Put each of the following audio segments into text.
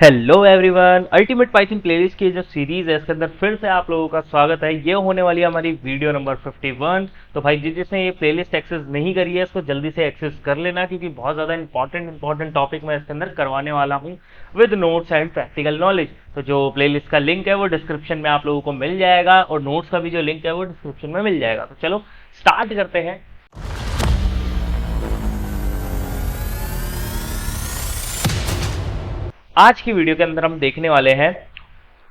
Hello everyone, ultimate Python playlist की जो series है इसके अंदर फिर से आप लोगों का स्वागत है। ये होने वाली है हमारी वीडियो नंबर 51। तो भाई जिसने ये प्लेलिस्ट एक्सेस नहीं करी है इसको जल्दी से एक्सेस कर लेना, क्योंकि बहुत ज़्यादा इंपॉर्टेंट टॉपिक मैं इसके अंदर करवाने वाला हूँ with notes and practical knowledge. तो जो प्लेलिस्ट का लिंक है वो डिस्क्रिप्शन में आप लोगों को मिल जाएगा और नोट्स का भी जो लिंक है वो डिस्क्रिप्शन में मिल जाएगा। तो चलो स्टार्ट करते हैं। आज की वीडियो के अंदर हम देखने वाले हैं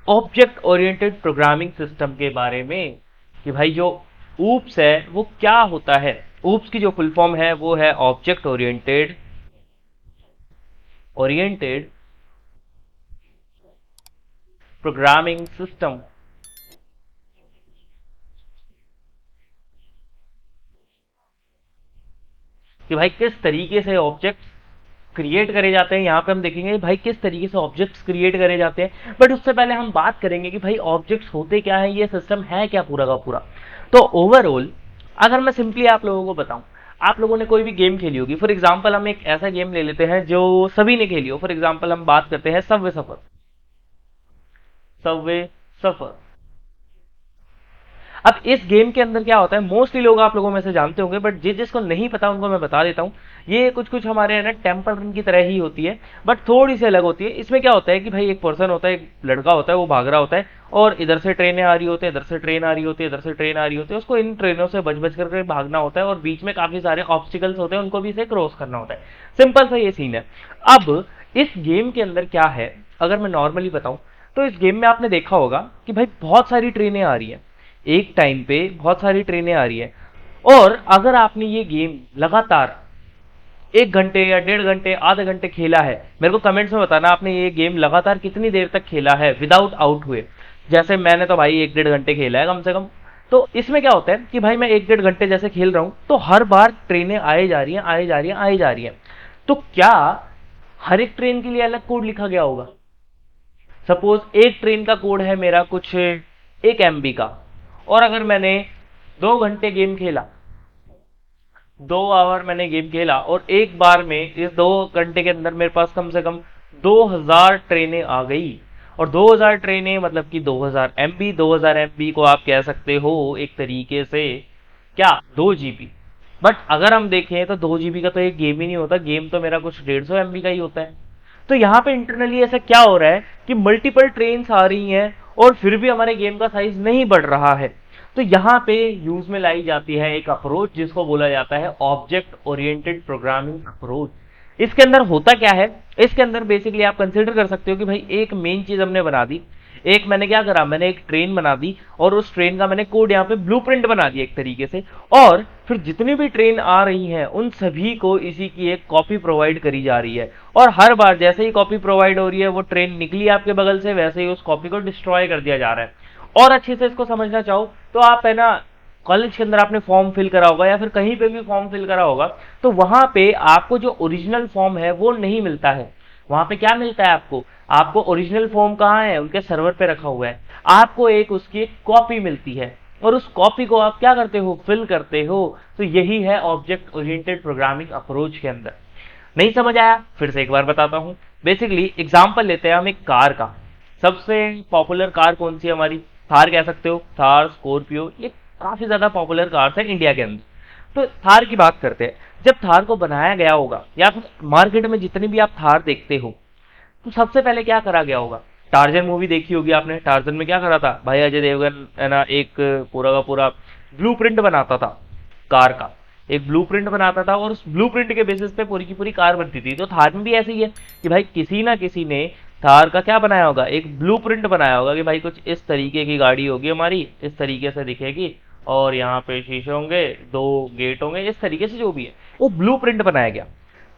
ऑब्जेक्ट ओरिएंटेड प्रोग्रामिंग सिस्टम के बारे में कि भाई जो ऊप्स है वो क्या होता है। ऊप्स की जो फुल फॉर्म है वो है ऑब्जेक्ट ओरिएंटेड प्रोग्रामिंग सिस्टम। कि भाई किस तरीके से ऑब्जेक्ट क्रिएट करे जाते हैं। यहाँ पे हम देखेंगे भाई किस तरीके से ऑब्जेक्ट्स क्रिएट करे जाते हैं। बट उससे पहले हम बात करेंगे कि भाई ऑब्जेक्ट्स होते क्या है, ये सिस्टम है क्या पूरा का पूरा। तो ओवरऑल अगर मैं सिंपली आप लोगों को बताऊं, आप लोगों ने कोई भी गेम खेली होगी। फॉर एग्जाम्पल हम एक ऐसा गेम ले लेते हैं जो सभी ने खेली हो। फॉर एग्जाम्पल हम बात करते हैं सबवे सफर। अब इस गेम के अंदर क्या होता है, मोस्टली लोग आप लोगों में से जानते होंगे, बट जिसको नहीं पता उनको मैं बता देता हूँ। ये कुछ हमारे है ना टेम्पल रन की तरह ही होती है, बट थोड़ी सी अलग होती है। इसमें क्या होता है कि भाई एक पर्सन होता है, एक लड़का होता है, वो भाग रहा होता है और इधर से ट्रेनें आ रही होती है, इधर से ट्रेन आ रही होती है, इधर से ट्रेन आ रही होती है। उसको इन ट्रेनों से बच करके भागना होता है और बीच में काफी सारे ऑब्स्टिकल्स होते हैं, उनको भी इसे क्रॉस करना होता है। सिंपल सा ये सीन है। अब इस गेम के अंदर क्या है, अगर मैं नॉर्मली बताऊं तो इस गेम में आपने देखा होगा कि भाई बहुत सारी ट्रेनें आ रही हैं, एक टाइम पे बहुत सारी ट्रेनें आ रही है। और अगर आपने ये गेम लगातार 1 घंटे या 1.5 घंटे आधे घंटे खेला है, मेरे को कमेंट्स में बताना आपने ये गेम लगातार कितनी देर तक खेला है विदाउट आउट हुए। जैसे मैंने तो भाई 1-1.5 घंटे खेला है कम से कम। तो इसमें क्या होता है कि भाई मैं 1-1.5 घंटे जैसे खेल रहा हूं तो हर बार ट्रेनें आए जा रही हैं, आए जा रही हैं, आए जा रही हैं। तो क्या हर एक ट्रेन के लिए अलग कोड लिखा गया होगा? सपोज एक ट्रेन का कोड है मेरा कुछ 1 MB का, और अगर मैंने 2 घंटे गेम खेला, 2 आवर मैंने गेम खेला, और एक बार में इस 2 घंटे के अंदर मेरे पास कम से कम 2000 ट्रेनें आ गई। और 2000 ट्रेनें मतलब कि 2000 MB। 2000 MB को आप कह सकते हो एक तरीके से क्या, 2 GB। बट अगर हम देखें तो 2 GB का तो एक गेम ही नहीं होता, गेम तो मेरा कुछ 150 MB का ही होता है। तो यहाँ पे इंटरनली ऐसा क्या हो रहा है कि मल्टीपल ट्रेन्स आ रही हैं और फिर भी हमारे गेम का साइज नहीं बढ़ रहा है। तो यहाँ पे यूज में लाई जाती है एक अप्रोच जिसको बोला जाता है ऑब्जेक्ट ओरिएंटेड प्रोग्रामिंग अप्रोच। इसके अंदर होता क्या है, इसके अंदर बेसिकली आप कंसिडर कर सकते हो कि भाई एक मेन चीज हमने बना दी। एक मैंने क्या करा, मैंने एक ट्रेन बना दी और उस ट्रेन का मैंने कोड यहाँ पे ब्लूप्रिंट बना दिया एक तरीके से। और फिर जितनी भी ट्रेन आ रही हैं उन सभी को इसी की एक कॉपी प्रोवाइड करी जा रही है। और हर बार जैसे ही कॉपी प्रोवाइड हो रही है, वो ट्रेन निकली आपके बगल से, वैसे ही उस कॉपी को डिस्ट्रॉय कर दिया जा रहा है। और अच्छे से इसको समझना चाहो तो आप है ना, कॉलेज के अंदर आपने फॉर्म फिल करा होगा या फिर कहीं पे भी फॉर्म फिल करा होगा, तो वहां पे आपको जो ओरिजिनल फॉर्म है वो नहीं मिलता है। वहां पे क्या मिलता है आपको, आपको ओरिजिनल फॉर्म कहाँ है, उनके सर्वर पे रखा हुआ है। आपको एक उसकी एक कॉपी मिलती है और उस कॉपी को आप क्या करते हो, फिल करते हो। तो यही है ऑब्जेक्ट ओरिएंटेड प्रोग्रामिंग अप्रोच के अंदर। नहीं समझ आया, फिर से एक बार बताता हूं। बेसिकली एग्जांपल लेते हैं हम एक कार का। सबसे पॉपुलर कार कौन सी है हमारी, थार कह सकते हो, थार, स्कॉर्पियो, ये काफी ज्यादा पॉपुलर कार्स है इंडिया के अंदर। तो थार की बात करते हैं। जब थार को बनाया गया होगा या फिर मार्केट में जितनी भी आप थार देखते हो, तो सबसे पहले क्या करा गया होगा। टार्जन मूवी देखी होगी आपने, टार्जन में क्या करा था भाई, अजय देवगन है ना, एक पूरा का पूरा ब्लूप्रिंट बनाता था कार का, एक ब्लूप्रिंट बनाता था और उस ब्लूप्रिंट के बेसिस पे पूरी की पूरी कार बनती थी। तो थार में भी ऐसे ही है कि भाई किसी ना किसी ने थार का क्या बनाया होगा, एक ब्लूप्रिंट बनाया होगा कि भाई कुछ इस तरीके की गाड़ी होगी हमारी, इस तरीके से दिखेगी और यहाँ पे शीशे होंगे, 2 गेट होंगे, इस तरीके से जो भी है वो ब्लूप्रिंट बनाया गया।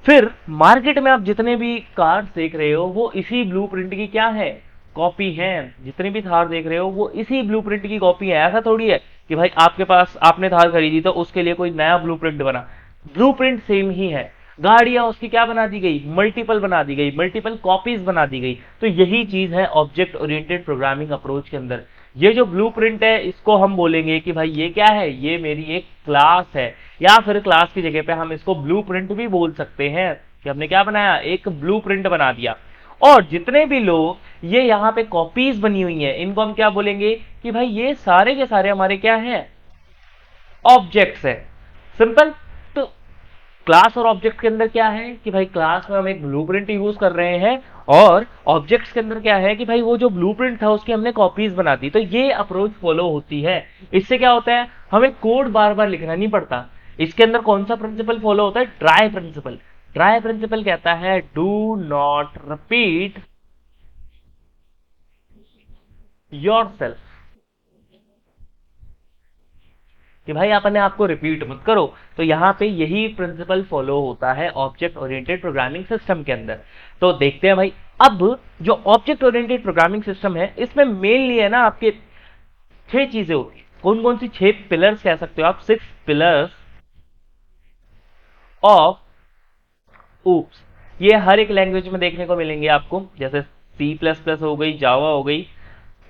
फिर मार्केट में आप जितने भी कार्स देख रहे हो वो इसी ब्लूप्रिंट की क्या है, कॉपी है। जितनी भी थार देख रहे हो वो इसी ब्लूप्रिंट की कॉपी है। ऐसा थोड़ी है कि भाई आपके पास आपने थार खरीदी तो उसके लिए कोई नया ब्लूप्रिंट बना, ब्लूप्रिंट सेम ही है। गाड़ियां उसकी क्या बना दी गई, मल्टीपल बना दी गई, मल्टीपल कॉपीज बना दी गई। तो यही चीज है ऑब्जेक्ट ओरिएंटेड प्रोग्रामिंग अप्रोच के अंदर। ये जो ब्लूप्रिंट है इसको हम बोलेंगे कि भाई ये क्या है, ये मेरी एक क्लास है, या फिर क्लास की जगह पे हम इसको ब्लूप्रिंट भी बोल सकते हैं कि हमने क्या बनाया, एक ब्लूप्रिंट बना दिया। और जितने भी लोग ये यहाँ पे कॉपीज बनी हुई हैं इनको हम क्या बोलेंगे कि भाई ये सारे के सारे हमारे क्या हैं, ऑब्जेक्ट्स है। सिंपल। तो क्लास और ऑब्जेक्ट के अंदर क्या है कि भाई क्लास में हम एक ब्लूप्रिंट यूज कर रहे हैं और ऑब्जेक्ट्स के अंदर क्या है कि भाई वो जो ब्लूप्रिंट था उसकी हमने कॉपीज बना दी। तो ये अप्रोच फॉलो होती है। इससे क्या होता है, हमें कोड बार बार लिखना नहीं पड़ता। इसके अंदर कौन सा प्रिंसिपल फॉलो होता है, ट्राई प्रिंसिपल। ट्राई प्रिंसिपल कहता है डू नॉट रिपीट योरसेल्फ, कि भाई आपने आपको रिपीट मत करो। तो यहाँ पे यही प्रिंसिपल फॉलो होता है ऑब्जेक्ट ओरिएंटेड प्रोग्रामिंग सिस्टम के अंदर। तो देखते हैं भाई, अब जो ऑब्जेक्ट ओरिएंटेड प्रोग्रामिंग सिस्टम है इसमें मेनली है ना आपके छह चीजें होती है। कौन कौन सी, छह पिलर्स कह सकते हो आप, 6 पिलर्स ऑफ ऊप्स। ये हर एक लैंग्वेज में देखने को मिलेंगे आपको, जैसे C++ हो गई, जावा हो गई।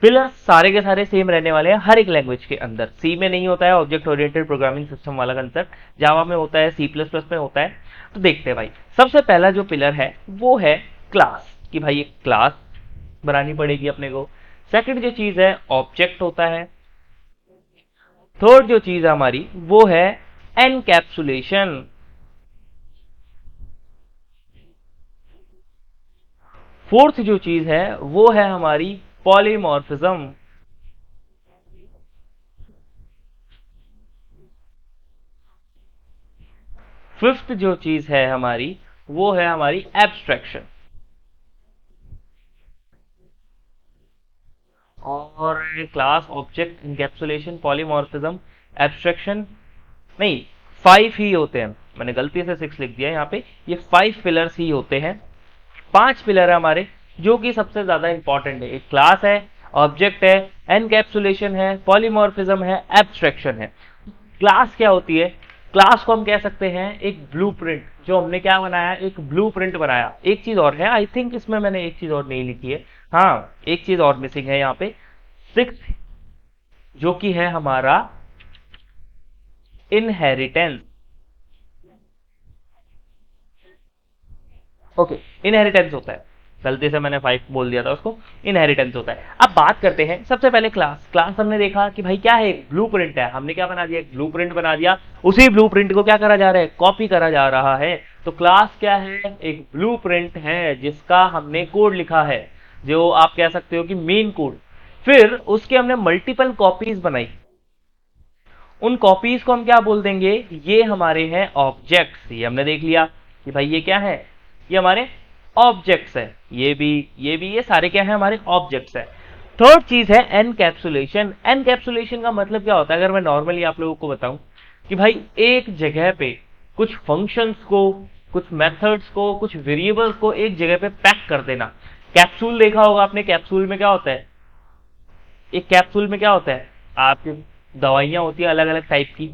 पिलर्स सारे के सारे सेम रहने वाले हैं हर एक लैंग्वेज के अंदर। सी में नहीं होता है ऑब्जेक्ट ओरिएंटेड प्रोग्रामिंग सिस्टम वाला कंसेप्ट, जावा में होता है, C++ में होता है। तो देखते हैं भाई, सबसे पहला जो पिलर है वो है क्लास, कि भाई एक क्लास बनानी पड़ेगी अपने को। सेकंड जो चीज है ऑब्जेक्ट होता है। थर्ड जो चीज है हमारी वो है एनकैप्सुलेशन। फोर्थ जो चीज है वो है हमारी पॉलीमॉर्फिज्म। फिफ्थ जो चीज है हमारी वो है हमारी एब्स्ट्रैक्शन। और class, object, encapsulation, polymorphism, abstraction, नहीं 5 ही होते हैं। मैंने गलती से 6 लिख दिया यहाँ पे, ये 5 पिलर्स ही होते हैं। 5 पिलर है हमारे जो कि सबसे ज्यादा इंपॉर्टेंट है। एक क्लास है, ऑब्जेक्ट है, एनकैप्सुलेशन है, पॉलीमॉर्फिज्म है, एब्स्ट्रैक्शन है। क्लास क्या होती है, क्लास को हम कह सकते हैं एक ब्लूप्रिंट, जो हमने क्या बनाया, एक ब्लूप्रिंट बनाया। एक चीज और है, आई थिंक इसमें मैंने एक चीज और नहीं लिखी है, हाँ एक चीज और मिसिंग है यहाँ पे, 6, जो कि है हमारा इनहेरिटेंस। ओके, इनहेरिटेंस होता है, गलती से मैंने 5 बोल दिया था उसको, इनहेरिटेंस होता है। अब बात करते हैं सबसे पहले क्लास। क्लास हमने देखा कि भाई क्या है, एक ब्लूप्रिंट है। हमने क्या बना दिया, एक ब्लूप्रिंट बना दिया। उसी ब्लूप्रिंट को क्या करा जा रहा है, कॉपी करा जा रहा है। तो क्लास क्या है, एक ब्लूप्रिंट है जिसका हमने कोड लिखा है, जो आप कह सकते हो कि मेन कोड। फिर उसके हमने मल्टीपल कॉपीज बनाई। उन कॉपीज को हम क्या बोल देंगे, ये हमारे हैं ऑब्जेक्ट्स। ये हमने देख लिया कि भाई ये क्या है, ये हमारे ऑब्जेक्ट्स है। ये सारे क्या है, हमारे ऑब्जेक्ट्स है। थर्ड चीज है एनकैप्सुलेशन। एनकैप्सुलेशन का मतलब क्या होता है, अगर मैं नॉर्मली आप लोगों को बताऊं कि भाई एक जगह पे कुछ फंक्शंस को, कुछ मेथड्स को, कुछ वेरिएबल्स को एक जगह पे पैक कर देना। कैप्सूल देखा होगा आपने, कैप्सूल में क्या होता है, एक कैप्सूल में क्या होता है, आपकी दवाइयां होती है अलग अलग टाइप की,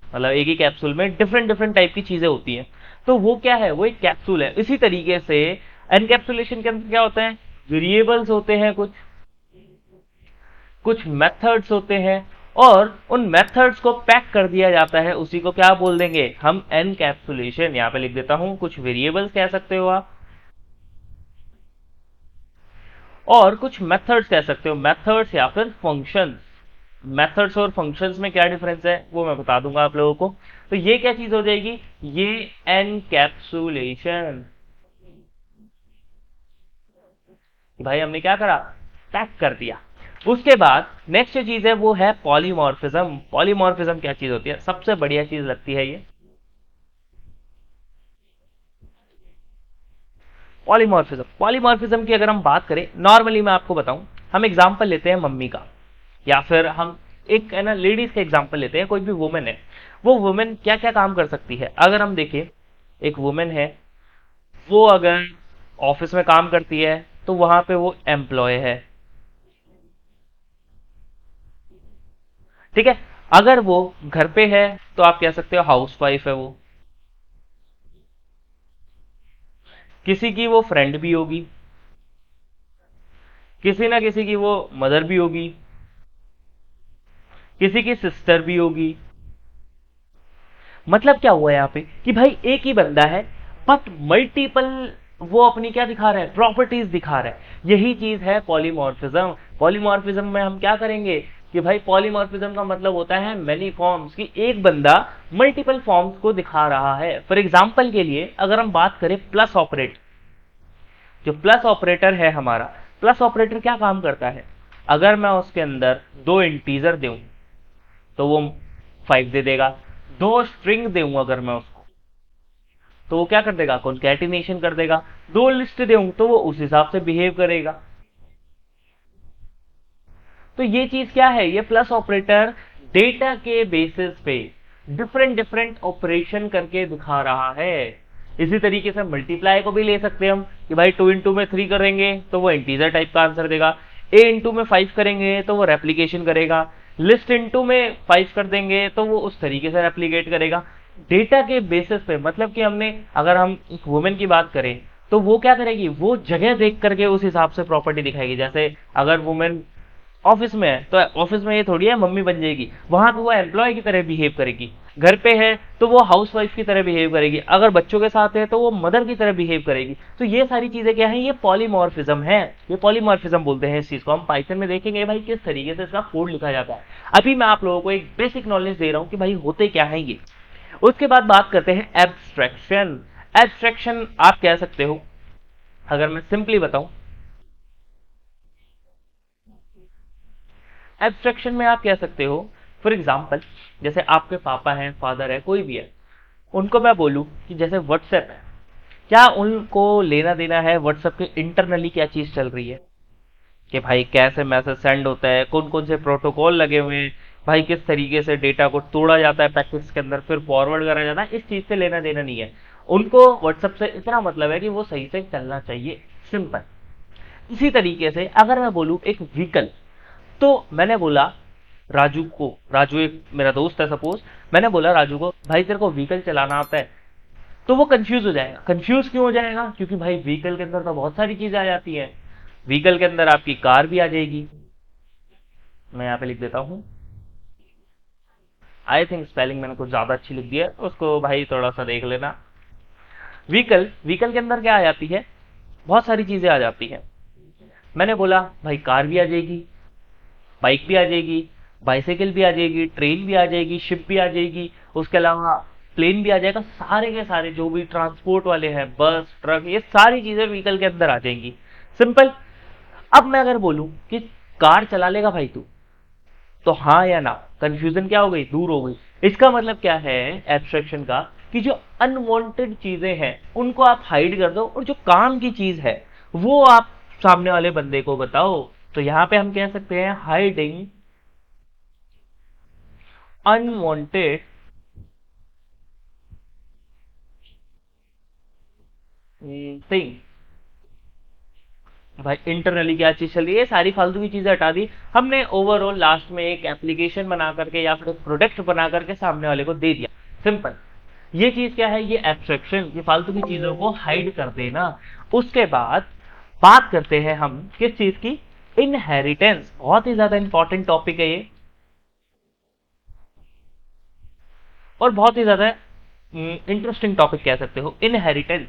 मतलब एक ही कैप्सूल में डिफरेंट डिफरेंट टाइप की चीजें होती हैं। तो वो क्या है, वो एक कैप्सूल है। इसी तरीके से एनकैप्सुलेशन के अंदर क्या होता है, वेरिएबल्स होते हैं, कुछ कुछ मेथड्स होते हैं, और उन मेथड्स को पैक कर दिया जाता है। उसी को क्या बोल देंगे हम, एनकैप्सुलेशन। यहां पे लिख देता हूं, कुछ वेरिएबल्स कह सकते हो आप, और कुछ मेथड्स कह सकते हो, मेथड्स या फिर फंक्शंस। मेथड्स और फंक्शंस में क्या डिफरेंस है वो मैं बता दूंगा आप लोगों को। तो ये क्या चीज हो जाएगी, ये एनकैप्सुलेशन। भाई हमने क्या करा, पैक कर दिया। उसके बाद नेक्स्ट चीज है वो है पॉलीमॉर्फिज्म। पॉलीमॉर्फिज्म क्या चीज होती है, सबसे बढ़िया चीज लगती है ये पॉलीमॉर्फिज्म। पॉलीमॉर्फिज्म की अगर हम बात करें, नॉर्मली मैं आपको बताऊं, हम एग्जांपल लेते हैं मम्मी का, या फिर हम एक है ना लेडीज का एग्जांपल लेते हैं। कोई भी वुमेन है, वो वुमेन क्या क्या काम कर सकती है। अगर हम देखें, एक वुमेन है, वो अगर ऑफिस में काम करती है तो वहां पे वो एम्प्लॉय है, ठीक है। अगर वो घर पे है तो आप कह सकते हो हाउस वाइफ है वो। किसी की वो फ्रेंड भी होगी, किसी ना किसी की वो मदर भी होगी, किसी की सिस्टर भी होगी। मतलब क्या हुआ यहाँ पे कि भाई एक ही बंदा है बट मल्टीपल वो अपनी क्या दिखा रहा है, प्रॉपर्टीज दिखा रहा है। यही चीज है पॉलीमॉर्फिज्म। पॉलीमॉर्फिज्म में हम क्या करेंगे कि भाई पॉलीमॉर्फिज्म का मतलब होता है मेनी फॉर्म्स, कि एक बंदा मल्टीपल फॉर्म्स को दिखा रहा है। फॉर एग्जांपल के लिए अगर हम बात करें प्लस ऑपरेटर, जो प्लस ऑपरेटर है हमारा, प्लस ऑपरेटर क्या काम करता है, अगर मैं उसके अंदर दो इंटीजर दूं तो वो 5 दे देगा, दो स्ट्रिंग दूं अगर मैं उसको तो वो क्या कर देगा, कॉन्कैटिनेशन कर देगा, दो लिस्ट दूं तो वो उस हिसाब से बिहेव करेगा। तो ये चीज क्या है, ये प्लस ऑपरेटर डेटा के बेसिस पे डिफरेंट डिफरेंट ऑपरेशन करके दिखा रहा है। इसी तरीके से मल्टीप्लाई को भी ले सकते हैं हम, कि भाई 2 इंटू में 3 करेंगे तो वो इंटीजर टाइप का आंसर देगा, ए इंटू में 5 करेंगे तो वो रेप्लीकेशन करेगा, लिस्ट इंटू में 5 कर देंगे तो वो उस तरीके से रेप्लीकेट करेगा। डेटा के बेसिस पे, मतलब कि हमने, अगर हम एक वुमेन की बात करें तो वो क्या करेगी, वो जगह देख करके उस हिसाब से प्रॉपर्टी दिखाएगी। जैसे अगर वुमेन ऑफिस में है तो ऑफिस में ये थोड़ी है मम्मी बन जाएगी, वहां पे वो एम्प्लॉय की तरह बिहेव करेगी। घर पे है तो वो हाउस वाइफ की तरह बिहेव करेगी, अगर बच्चों के साथ है तो वो मदर की तरह बिहेव करेगी। तो ये सारी चीजें क्या है, ये पॉलीमॉर्फिज्म है। ये पॉलीमॉर्फिज्म बोलते हैं इस चीज को। हम पाइथन में देखेंगे भाई किस तरीके से इसका कोड लिखा जाता है। अभी मैं आप लोगों को एक बेसिक नॉलेज दे रहा हूँ कि भाई होते क्या है ये। उसके बाद बात करते हैं एब्स्ट्रैक्शन। एब्स्ट्रैक्शन आप कह सकते हो, अगर मैं सिंपली बताऊं, एब्स्ट्रैक्शन में आप कह सकते हो, फॉर एग्जाम्पल जैसे आपके पापा हैं, फादर है, कोई भी है, उनको मैं बोलूं कि जैसे व्हाट्सएप है, क्या उनको लेना देना है व्हाट्सएप के इंटरनली क्या चीज चल रही है, कि भाई कैसे मैसेज सेंड होता है, कौन कौन से प्रोटोकॉल लगे हुए हैं, भाई किस तरीके से डेटा को तोड़ा जाता है पैकेट्स के अंदर फिर फॉरवर्ड करा जाता है, इस चीज से लेना देना नहीं है उनको। व्हाट्सएप से इतना मतलब है कि वो सही से चलना चाहिए, सिंपल। इसी तरीके से अगर मैं बोलूं एक व्हीकल, तो मैंने बोला राजू को, राजू एक मेरा दोस्त है सपोज, मैंने बोला राजू को भाई तेरे को व्हीकल चलाना आता है, तो वो कंफ्यूज हो जाएगा। कंफ्यूज क्यों हो जाएगा, क्योंकि भाई व्हीकल के अंदर तो बहुत सारी चीजें आ जाती हैं। व्हीकल के अंदर आपकी कार भी आ जाएगी, मैं यहाँ पे लिख देता हूँ, आई थिंक स्पेलिंग मैंने कुछ ज्यादा अच्छी लिख दी है, उसको भाई थोड़ा सा देख लेना। व्हीकल, व्हीकल के अंदर क्या आ जाती है, बहुत सारी चीजें आ जाती हैं। मैंने बोला भाई कार भी आ जाएगी, बाइक भी आ जाएगी, बाइसाइकिल भी आ जाएगी, ट्रेन भी आ जाएगी, शिप भी आ जाएगी, उसके अलावा प्लेन भी आ जाएगा। सारे के सारे जो भी ट्रांसपोर्ट वाले हैं, बस, ट्रक, ये सारी चीजें व्हीकल के अंदर आ जाएंगी, सिंपल। अब मैं अगर बोलूं कि कार चला लेगा भाई तू, तो हाँ या ना, कंफ्यूजन क्या हो गई, दूर हो गई। इसका मतलब क्या है एब्स्ट्रैक्शन का, कि जो अनवांटेड चीजें हैं उनको आप हाइड कर दो, और जो काम की चीज है वो आप सामने वाले बंदे को बताओ। तो यहां पे हम कह सकते हैं हाइडिंग अनवांटेड थिंग। भाई इंटरनली क्या चीज चल रही है, सारी फालतू की चीजें हटा दी हमने, ओवरऑल लास्ट में एक एप्लीकेशन बना करके या फिर एक प्रोडक्ट बना करके सामने वाले को दे दिया, सिंपल। ये चीज क्या है, ये एब्स्ट्रैक्शन, ये फालतू की चीजों को हाइड कर देना। उसके बाद बात करते हैं हम किस चीज की, इनहेरिटेंस। बहुत ही ज्यादा इंपॉर्टेंट टॉपिक है ये, और बहुत ही ज्यादा इंटरेस्टिंग टॉपिक कह सकते हो, इनहेरिटेंस।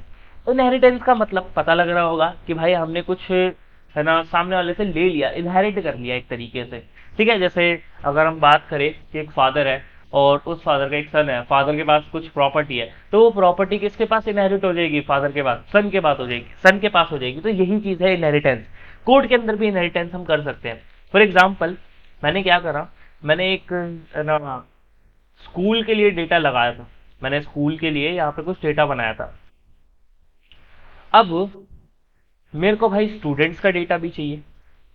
इनहेरिटेंस का मतलब पता लग रहा होगा कि भाई हमने कुछ है ना सामने वाले से ले लिया, इनहेरिट कर लिया एक तरीके से, ठीक है। जैसे अगर हम बात करें कि एक फादर है और उस फादर का एक सन है, फादर के पास कुछ प्रॉपर्टी है, तो वो प्रॉपर्टी किसके पास इनहेरिट हो जाएगी, फादर के पास, सन के पास हो जाएगी, सन के पास हो जाएगी। तो यही चीज है इनहेरिटेंस। कोड के अंदर भी इनहेरिटेंस हम कर सकते हैं। फॉर एग्जाम्पल मैंने क्या करा, मैंने एक ना स्कूल के लिए डेटा लगाया था, मैंने स्कूल के लिए यहाँ पे कुछ डेटा बनाया था। अब मेरे को भाई स्टूडेंट्स का डेटा भी चाहिए,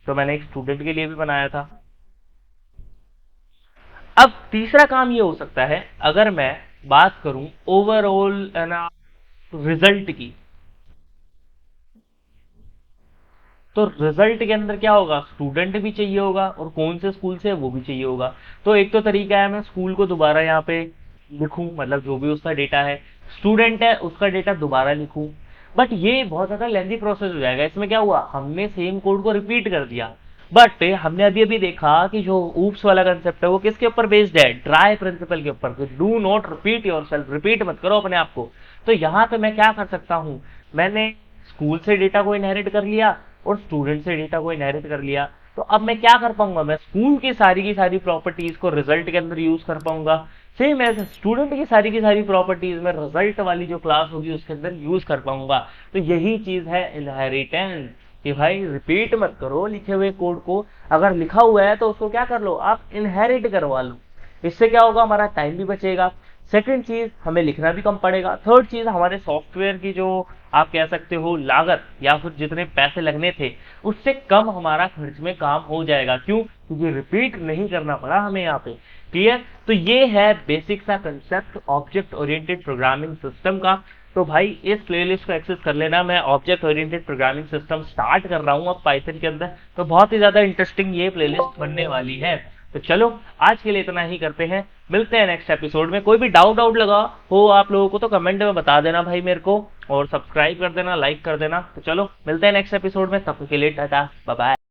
तो मैंने एक स्टूडेंट के लिए भी बनाया था। अब तीसरा काम ये हो सकता है, अगर मैं बात करूं ओवरऑल ना रिजल्ट की, तो रिजल्ट के अंदर क्या होगा, स्टूडेंट भी चाहिए होगा और कौन से स्कूल से है वो भी चाहिए होगा। तो एक तो तरीका है मैं स्कूल को दोबारा यहाँ पे लिखूं, मतलब जो भी उसका डेटा है, स्टूडेंट है उसका डेटा दोबारा लिखूं। बट ये बहुत ज्यादा लेंथी प्रोसेस हो जाएगा। इसमें क्या हुआ, हमने सेम कोड को रिपीट कर दिया, बट हमने अभी अभी देखा कि जो ऊप्स वाला कंसेप्ट है वो किसके ऊपर बेस्ड है, ट्राई प्रिंसिपल के ऊपर। Do not repeat yourself, repeat मत करो अपने आप को। तो यहाँ पे मैं क्या कर सकता हूँ, मैंने स्कूल से डेटा को इनहेरिट कर लिया और स्टूडेंट से डेटा को इनहेरिट कर लिया, तो अब मैं क्या कर पाऊंगा, मैं स्कूल की सारी प्रॉपर्टीज को रिजल्ट के अंदर यूज कर पाऊंगा, सेम एज स्टूडेंट की सारी प्रॉपर्टीज में रिजल्ट वाली जो क्लास होगी उसके अंदर यूज कर पाऊंगा। तो यही चीज है इनहेरिटेंस, कि भाई रिपीट मत करो लिखे हुए कोड को, अगर लिखा हुआ है तो उसको क्या कर लो, आप इनहेरिट करवा लो। इससे क्या होगा, हमारा टाइम भी बचेगा। सेकंड चीज, हमें लिखना भी कम पड़ेगा। थर्ड चीज, हमारे सॉफ्टवेयर की जो आप कह सकते हो लागत या फिर जितने पैसे लगने थे उससे कम हमारा खर्च में काम हो जाएगा। क्यों? क्योंकि रिपीट नहीं करना पड़ा हमें यहाँ पे। क्लियर? तो ये है बेसिक सा concept object oriented programming system का। तो भाई इस प्लेलिस्ट को एक्सेस कर लेना, मैं object oriented programming system start कर रहा हूँ अब पाइथन के अंदर, तो बहुत ही ज्यादा इंटरेस्टिंग ये प्लेलिस्ट बनने वाली है। तो चलो आज के लिए इतना ही करते हैं, मिलते हैं नेक्स्ट एपिसोड में। कोई भी डाउट लगा हो आप लोगों को तो कमेंट में बता देना भाई मेरे को, और सब्सक्राइब कर देना, लाइक कर देना। तो चलो मिलते हैं नेक्स्ट एपिसोड में, तब तक के लिए टाटा बाय बाय।